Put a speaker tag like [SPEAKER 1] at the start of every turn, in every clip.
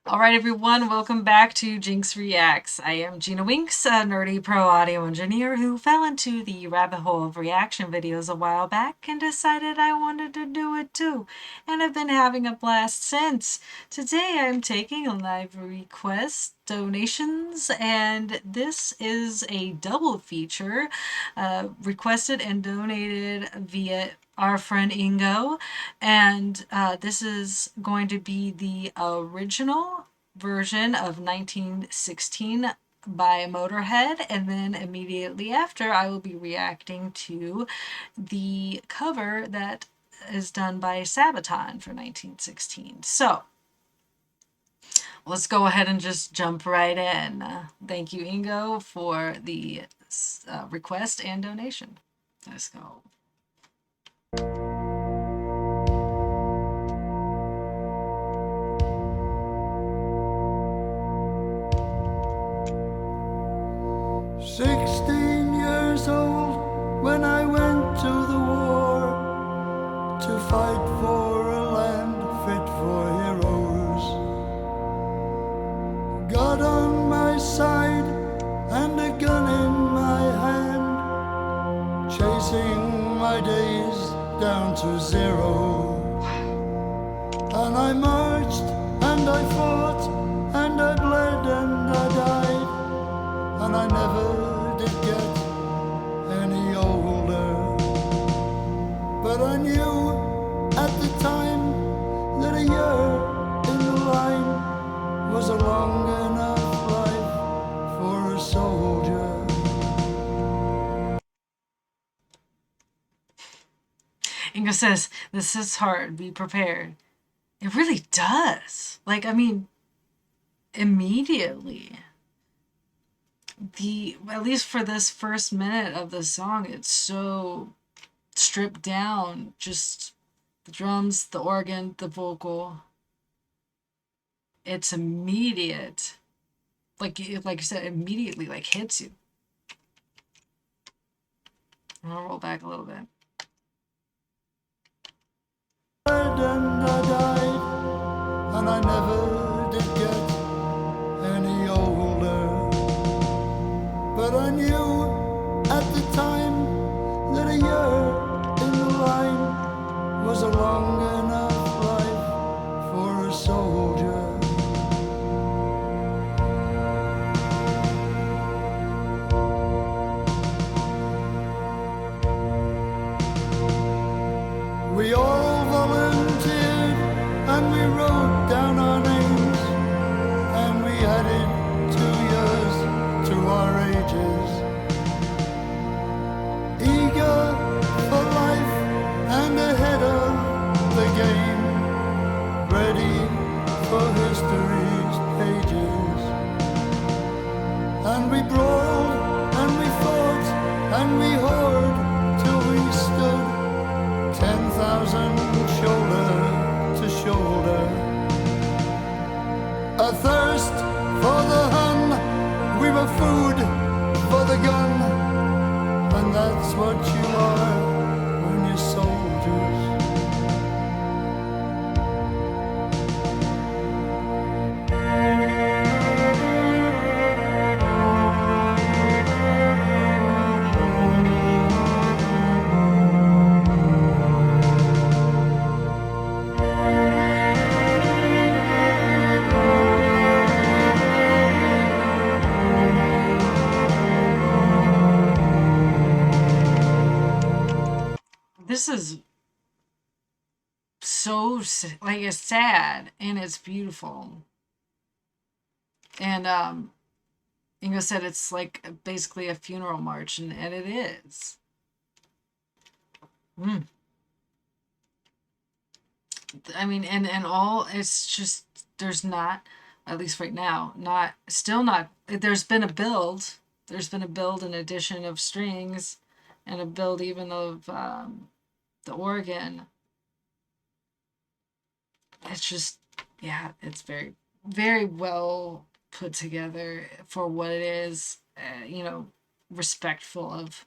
[SPEAKER 1] All right, everyone, welcome back to GINX Reacts. I am Gina Winks, a nerdy pro audio engineer who fell into the rabbit hole of reaction videos a while back and decided I wanted to do it too, and I've been having a blast since. Today I'm taking live requests, donations, and this is a double feature requested and donated via our friend Ingo, and this is going to be the original version of 1916 by Motorhead, and then immediately after I will be reacting to the cover that is done by Sabaton for 1916. So let's go ahead and just jump right in. Thank you, Ingo, for the request and donation. Let's go.
[SPEAKER 2] 16 years old when I went to the war to fight for a land fit for heroes. God on my side and a gun in my hand, chasing my days down to zero. And I marched and I fought and I bled and I died, and I never did get any older. But I knew at the time that a year in the line was a long enough life for a soldier.
[SPEAKER 1] Ingo says, this is hard, be prepared. It really does. Like, I mean, immediately. At least for this first minute of the song, it's so stripped down. Just the drums, the organ, the vocal. It's immediate. Like you said, immediately like hits you. I'm gonna roll back a little bit.
[SPEAKER 2] And I died, and I never did get any older. But I knew at the time that a year in the line was a long enough life for a soldier. We all volunteered and we wrote down our names, and we added 2 years to our ages. Eager for life and ahead of the game, ready for history's pages. And we brawled and we fought and we hoard till we stood 10,000 shoulder to shoulder. Athirst for the Hun, we were food for the gun, and that's what you are when you're soldiers.
[SPEAKER 1] This is so like it's sad and it's beautiful. And Ingo said it's like basically a funeral march, and it is. I mean, and all, it's just, there's not, at least right now, there's been a build. There's been a build and addition of strings and a build even of the organ. It's just, yeah, it's very, very well put together for what it is, respectful of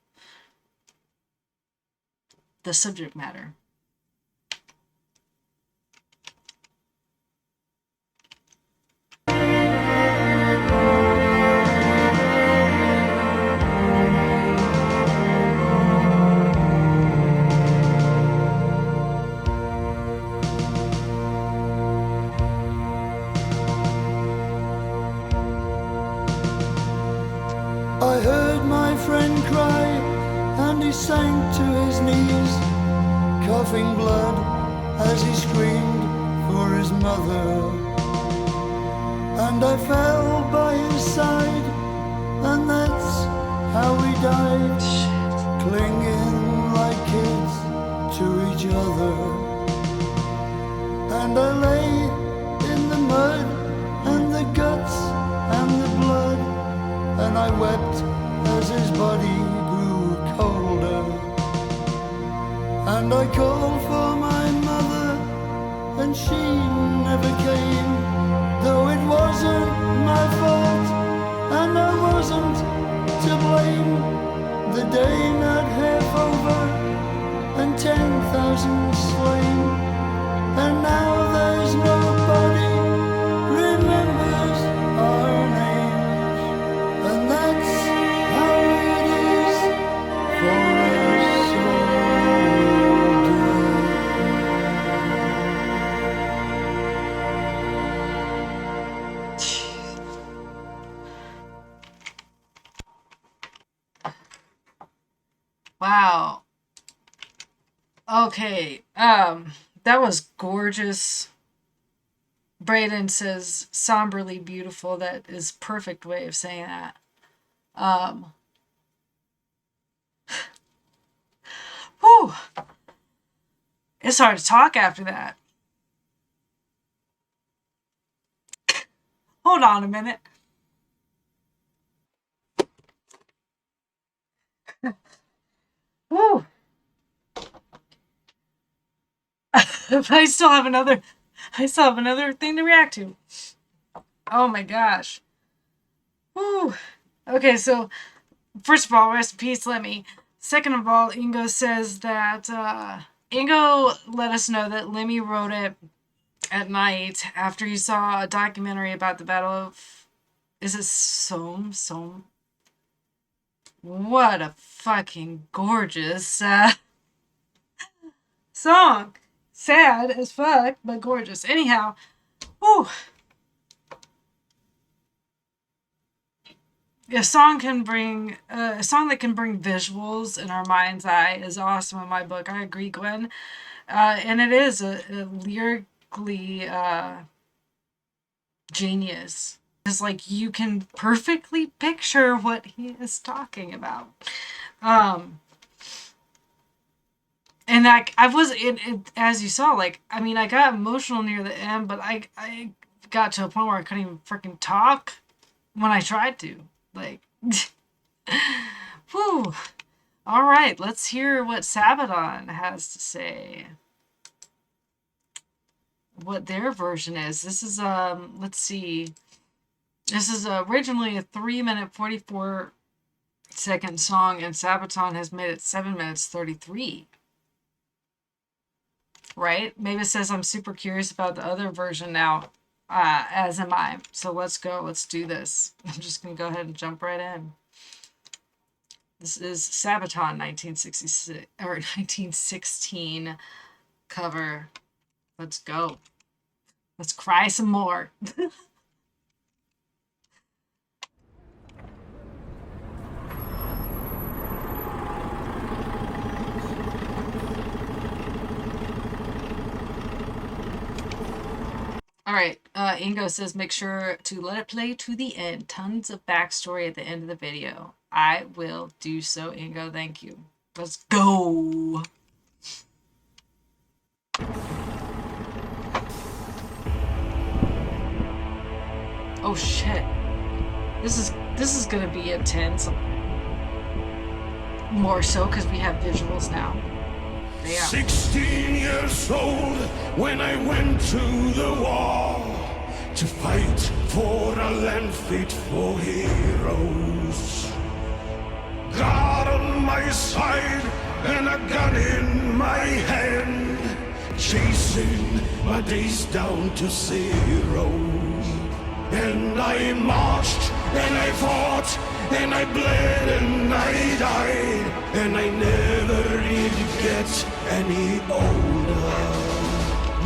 [SPEAKER 1] the subject matter.
[SPEAKER 2] I heard my friend cry, and he sank to his knees, coughing blood as he screamed for his mother. And I fell by his side, and that's how we died, clinging like kids to each other. And I lay in the mud and the guts and the blood, and I wept as his body grew colder. And I called for my mother, and she never came, though it wasn't my fault, and I wasn't to blame. The day not half over, and 10,000 slain, and now there's nobody remembers our names. And that's how it is for us older.
[SPEAKER 1] Wow. Okay. That was gorgeous. Braden says somberly beautiful. That is perfect way of saying that. Whew. It's hard to talk after that. Hold on a minute. Whew. I still have another thing to react to. Oh my gosh. Whew. Okay, so first of all, rest in peace, Lemmy. Second of all, Ingo says that Ingo let us know that Lemmy wrote it at night after he saw a documentary about the Battle of, is it Somme? What a fucking gorgeous song. Sad as fuck, but gorgeous. Anyhow, whew. A song that can bring visuals in our mind's eye is awesome in my book. I agree, Gwen. And it is a lyrically genius. It's like you can perfectly picture what he is talking about. And like I was as you saw, like I mean, I got emotional near the end, but I got to a point where I couldn't even freaking talk when I tried to. Like, whew. All right, let's hear what Sabaton has to say. What their version is. This is let's see. This is originally a 3-minute 44-second song, and Sabaton has made it 7 minutes 33. Right? Mavis says I'm super curious about the other version now, as am I. So let's go. Let's do this. I'm just gonna go ahead and jump right in. This is Sabaton 1966 or 1916 cover. Let's go. Let's cry some more. All right, Ingo says make sure to let it play to the end. Tons of backstory at the end of the video. I will do so, Ingo. Thank you. Let's go. Oh shit. This is gonna be intense. More so because we have visuals now. Damn.
[SPEAKER 3] 16 years old when I went to the war to fight for a land fit for heroes. God on my side and a gun in my hand, chasing my days down to zero. And I marched and I fought and I bled and I died, and I never did get any older.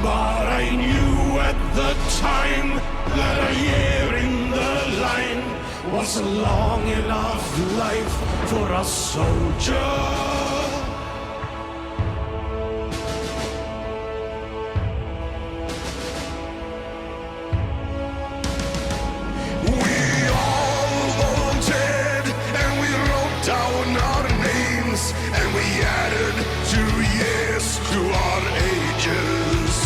[SPEAKER 3] But I knew at the time that a year in the line was a long enough life for a soldier. We all volunteered and we wrote down our names and we added 2 years to our ages.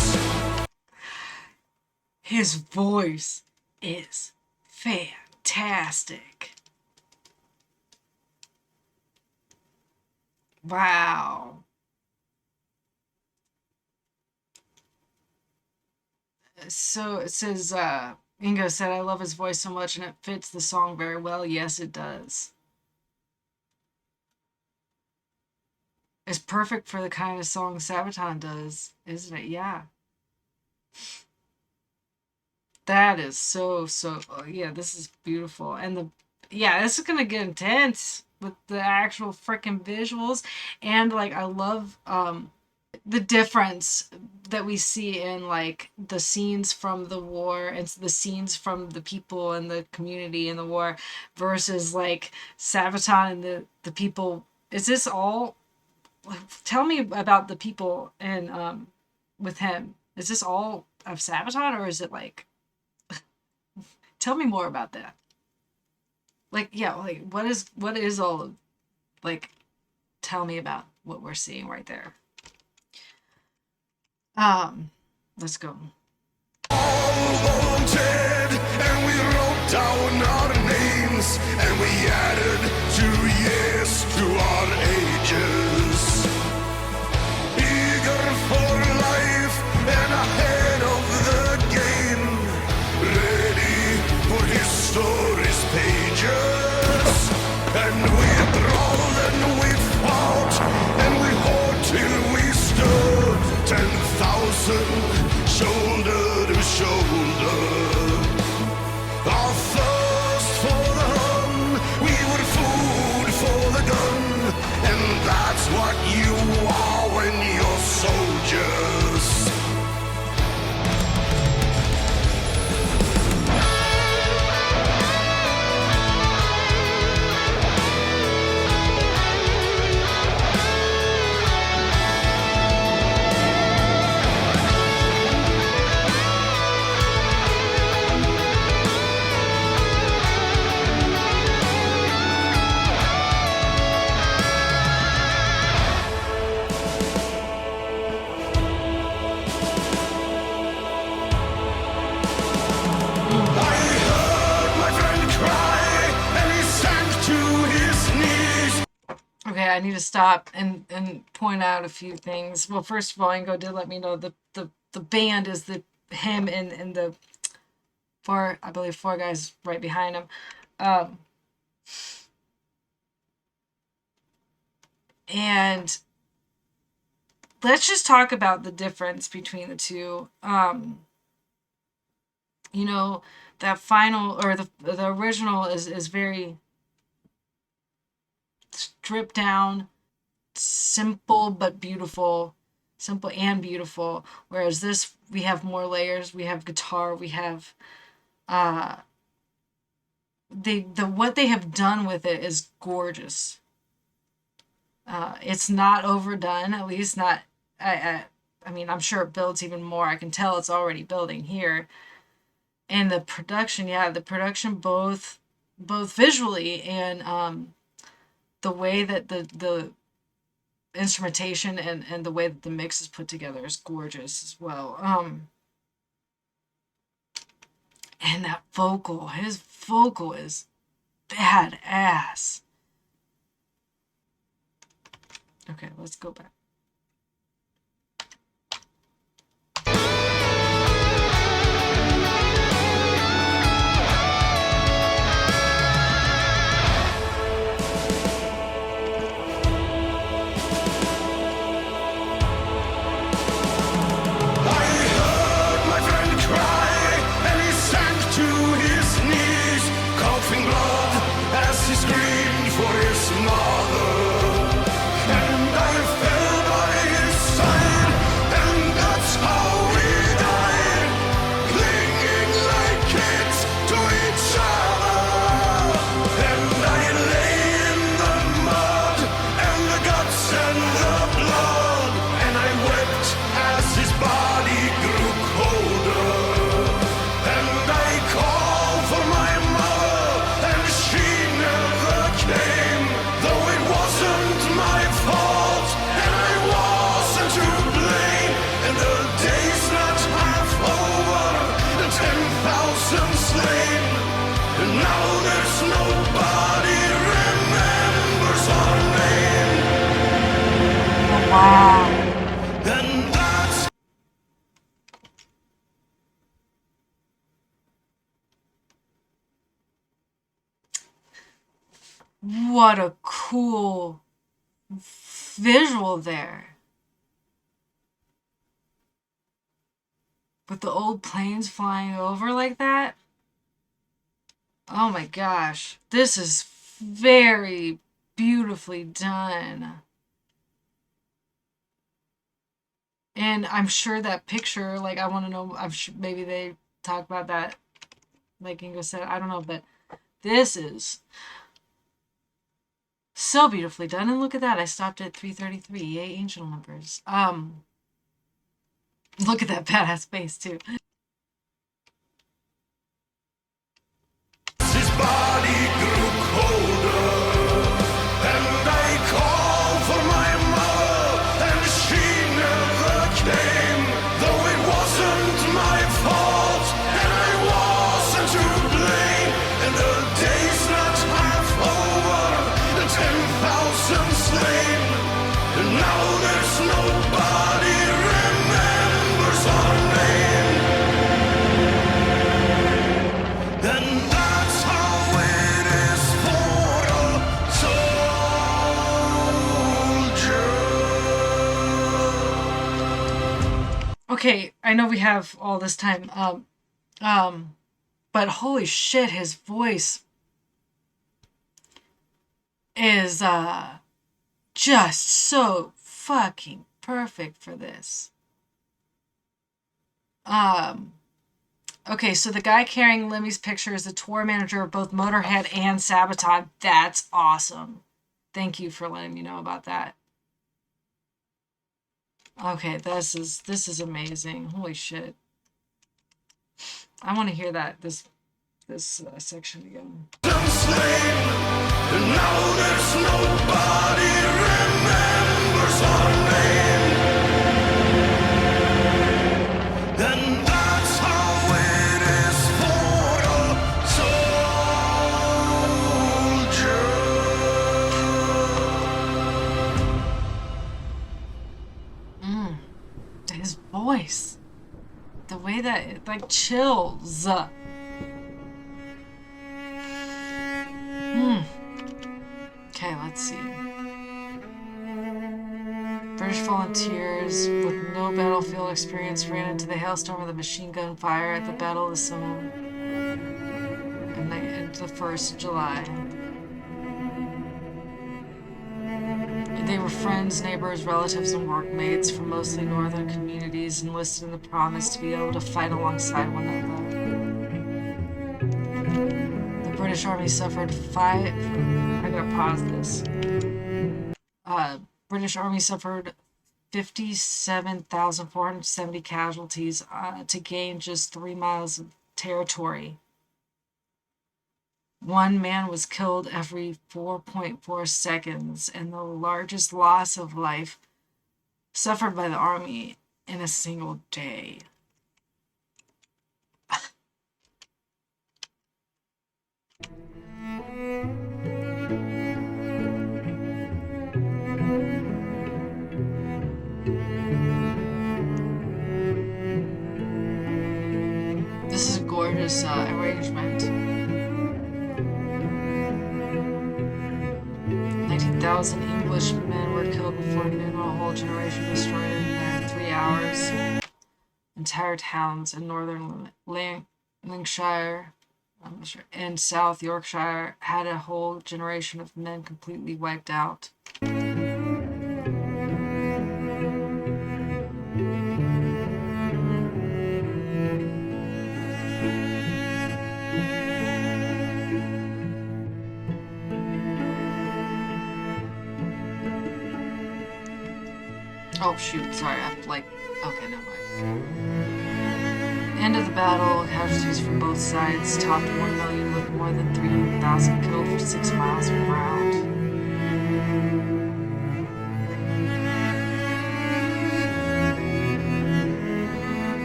[SPEAKER 1] His voice is fantastic. Wow. So it says, Ingo said, I love his voice so much and it fits the song very well. Yes, it does. It's perfect for the kind of song Sabaton does, isn't it? Yeah. That is so, yeah, this is beautiful. And yeah, this is going to get intense with the actual freaking visuals. And like, I love, the difference that we see in like the scenes from the war and the scenes from the people and the community in the war versus like Sabaton and the people. Is this all, tell me about the people and, with him. Is this all of Sabaton or is it like, tell me more about that. Like, yeah, like what is all of, like, tell me about what we're seeing right there. Let's go.
[SPEAKER 3] All volunteered and we wrote down our names and we added 2 years to our ages. Eager for life and ahead of the game, ready for history's pages. And we brawled and we fought and we fought till we stood 10,000 shoulder to shoulder. Our thirst for the run, we were food for the gun, and that's what you are when you're soldiers.
[SPEAKER 1] Okay, I need to stop and point out a few things. Well, first of all, Ingo did let me know the band is him and the four, I believe 4 guys right behind him. And let's just talk about the difference between the two. You know, that final or the original is very stripped down, simple but beautiful, simple and beautiful. Whereas this, we have more layers. We have guitar. We have what they have done with it is gorgeous. It's not overdone, at least not. I mean, I'm sure it builds even more. I can tell it's already building here. And the production, yeah, the production both visually and the way that the instrumentation and the way that the mix is put together is gorgeous as well. And that vocal, his vocal is badass. Okay, let's go back.
[SPEAKER 3] slain, and now there's nobody remembers our name.
[SPEAKER 1] Oh, wow.
[SPEAKER 3] And that's
[SPEAKER 1] What a cool visual there. With the old planes flying over like that. Oh my gosh. This is very beautifully done. And I'm sure that picture, like, I want to know, I'm sure maybe they talk about that, like Ingo said, I don't know, but this is so beautifully done. And look at that, I stopped at 333. Yay, angel numbers. Look at that badass face too.
[SPEAKER 3] his body grew colder, and I called for my mother, and she never came. Though it wasn't my fault, and I wasn't to blame. And the day's not half over, and 10,000 slain, and now there's nobody remembers our name. And that's how it is for a soldier.
[SPEAKER 1] Okay, I know we have all this time, but holy shit, his voice is just so fucking perfect for this. Okay, so the guy carrying Lemmy's picture is the tour manager of both Motorhead and Sabaton. That's awesome. Thank you for letting me know about that. Okay, this is amazing. Holy shit. I want to hear that this section again.
[SPEAKER 3] Slain, and now there's nobody remembers our name. And that's how it is for a soldier.
[SPEAKER 1] His voice. The way that it like chills. Okay, let's see. British volunteers with no battlefield experience ran into the hailstorm with a machine gun fire at the Battle of the Somme and the 1st of July. They were friends, neighbors, relatives, and workmates from mostly northern communities enlisted in the promise to be able to fight alongside one another. The British Army suffered I gotta pause this. British Army suffered 57,470 casualties to gain just 3 miles of territory. One man was killed every 4.4 seconds, and the largest loss of life suffered by the Army in a single day. This is a gorgeous arrangement. 19,000 Englishmen were killed before noon, a whole generation destroyed in their 3 hours. Entire towns in northern Lancashire and South Yorkshire had a whole generation of men completely wiped out. Oh shoot, sorry, okay, never mind. End of the battle, casualties from both sides topped 1 million with more than 300,000 killed for 6 miles from ground.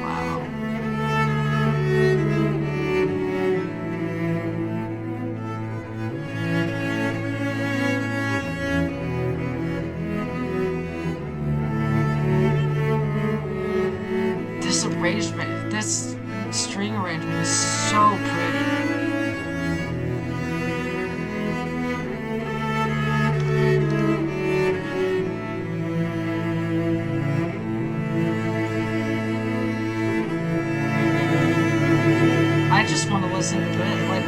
[SPEAKER 1] Wow. just want to listen to it. Like,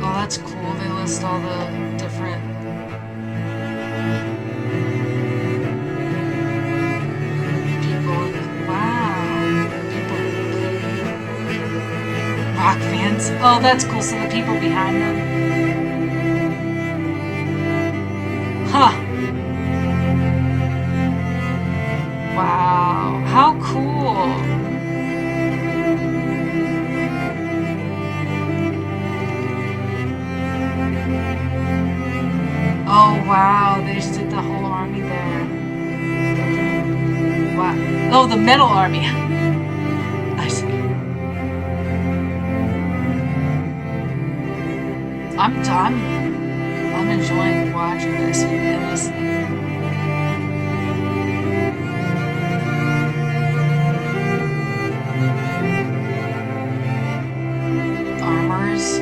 [SPEAKER 1] oh, that's cool. They list all the different people. Wow. People rock fans. Oh, that's cool. So the people behind them. Huh. Wow. How cool. Oh, wow. They just did the whole army there. Wow. Oh, the metal army. I see. I'm enjoying watching this and listening. Armors.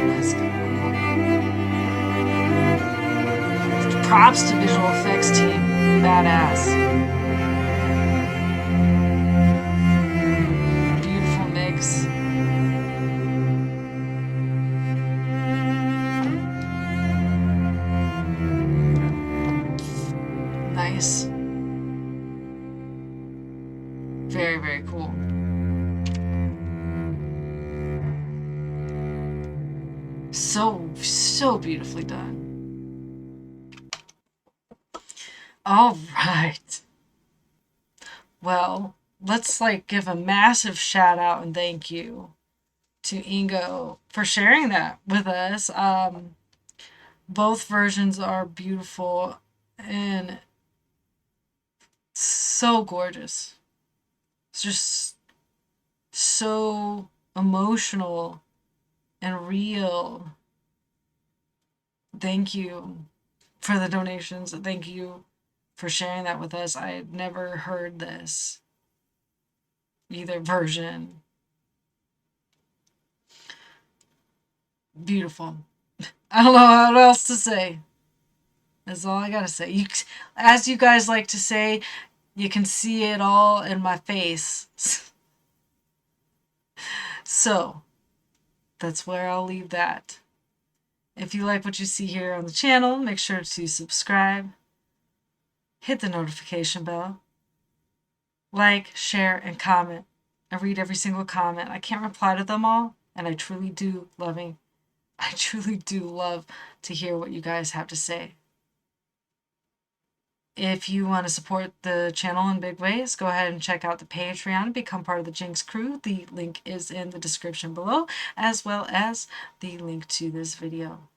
[SPEAKER 1] That's cool. Props to visual effects team. Badass. Beautiful mix. Nice. Very, very cool. So beautifully done. All right. Well, let's give a massive shout out and thank you to Ingo for sharing that with us. Both versions are beautiful and so gorgeous. It's just so emotional and real. Thank you for the donations. Thank you for sharing that with us. I had never heard this, either version. Beautiful. I don't know what else to say. That's all I gotta say. As you guys like to say, you can see it all in my face. So, that's where I'll leave that. If you like what you see here on the channel, make sure to subscribe, hit the notification bell, like, share, and comment. I read every single comment. I can't reply to them all, and I truly do love to hear what you guys have to say. If you want to support the channel in big ways, go ahead and check out the Patreon and become part of the GINX crew. The link is in the description below, as well as the link to this video.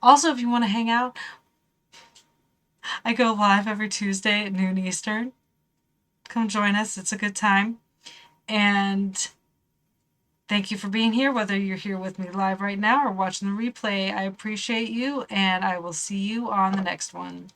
[SPEAKER 1] Also, if you want to hang out, I go live every Tuesday at noon Eastern. Come join us. It's a good time. And thank you for being here, whether you're here with me live right now or watching the replay. I appreciate you, and I will see you on the next one.